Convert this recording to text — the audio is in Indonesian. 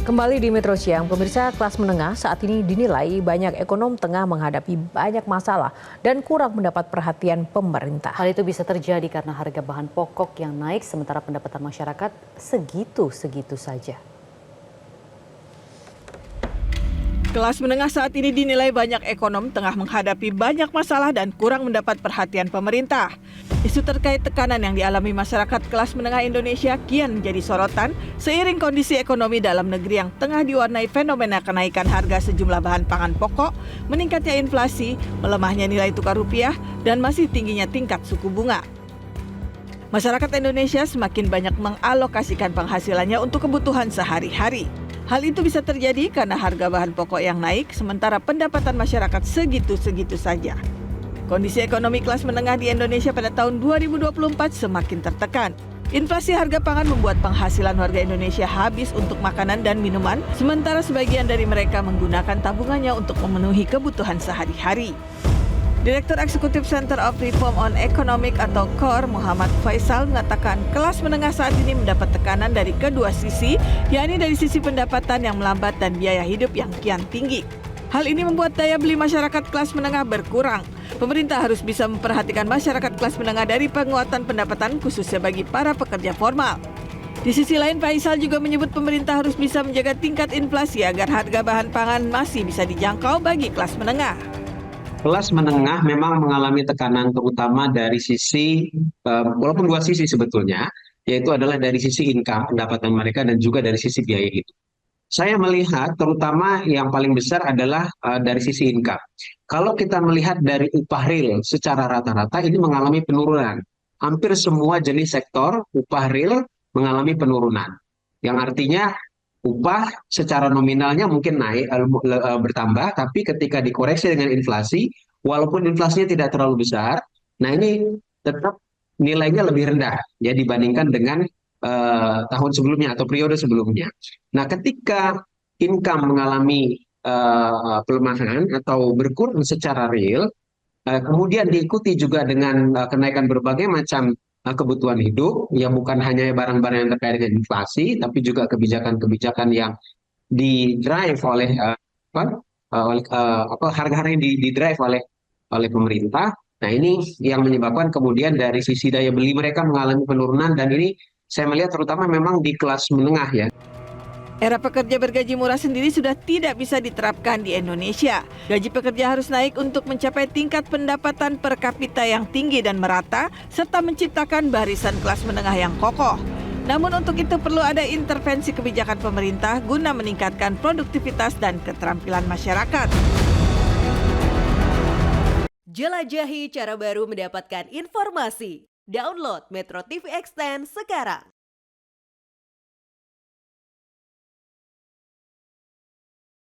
Kembali di Metro Siang, pemirsa, kelas menengah saat ini dinilai banyak ekonom tengah menghadapi banyak masalah dan kurang mendapat perhatian pemerintah. Hal itu bisa terjadi karena harga bahan pokok yang naik sementara pendapatan masyarakat segitu-segitu saja. Kelas menengah saat ini dinilai banyak ekonom tengah menghadapi banyak masalah dan kurang mendapat perhatian pemerintah. Isu terkait tekanan yang dialami masyarakat kelas menengah Indonesia kian menjadi sorotan seiring kondisi ekonomi dalam negeri yang tengah diwarnai fenomena kenaikan harga sejumlah bahan pangan pokok, meningkatnya inflasi, melemahnya nilai tukar rupiah, dan masih tingginya tingkat suku bunga. Masyarakat Indonesia semakin banyak mengalokasikan penghasilannya untuk kebutuhan sehari-hari. Hal itu bisa terjadi karena harga bahan pokok yang naik, sementara pendapatan masyarakat segitu-segitu saja. Kondisi ekonomi kelas menengah di Indonesia pada tahun 2024 semakin tertekan. Inflasi harga pangan membuat penghasilan warga Indonesia habis untuk makanan dan minuman, sementara sebagian dari mereka menggunakan tabungannya untuk memenuhi kebutuhan sehari-hari. Direktur Eksekutif Center of Reform on Economic atau KOR, Muhammad Faisal, mengatakan kelas menengah saat ini mendapat tekanan dari kedua sisi, yakni dari sisi pendapatan yang melambat dan biaya hidup yang kian tinggi. Hal ini membuat daya beli masyarakat kelas menengah berkurang. Pemerintah harus bisa memperhatikan masyarakat kelas menengah dari penguatan pendapatan khususnya bagi para pekerja formal. Di sisi lain, Faisal juga menyebut pemerintah harus bisa menjaga tingkat inflasi agar harga bahan pangan masih bisa dijangkau bagi kelas menengah. Kelas menengah memang mengalami tekanan terutama dari sisi, walaupun dua sisi sebetulnya, yaitu adalah dari sisi income, pendapatan mereka, dan juga dari sisi biaya hidup. Saya melihat terutama yang paling besar adalah dari sisi income. Kalau kita melihat dari upah real secara rata-rata ini mengalami penurunan. Hampir semua jenis sektor upah real mengalami penurunan. Yang artinya upah secara nominalnya mungkin naik bertambah, tapi ketika dikoreksi dengan inflasi, walaupun inflasinya tidak terlalu besar, nah ini tetap nilainya lebih rendah ya dibandingkan dengan tahun sebelumnya atau periode sebelumnya. Nah, ketika income mengalami pelemahan atau berkurang secara real, kemudian diikuti juga dengan kenaikan berbagai macam kebutuhan hidup, ya bukan hanya barang-barang yang terkait dengan inflasi, tapi juga kebijakan-kebijakan yang didrive oleh harga-harga yang didrive oleh pemerintah. Nah, ini yang menyebabkan kemudian dari sisi daya beli mereka mengalami penurunan, dan ini saya melihat terutama memang di kelas menengah ya. Era pekerja bergaji murah sendiri sudah tidak bisa diterapkan di Indonesia. Gaji pekerja harus naik untuk mencapai tingkat pendapatan per kapita yang tinggi dan merata, serta menciptakan barisan kelas menengah yang kokoh. Namun untuk itu perlu ada intervensi kebijakan pemerintah guna meningkatkan produktivitas dan keterampilan masyarakat. Jelajahi cara baru mendapatkan informasi. Download Metro TV Extend sekarang.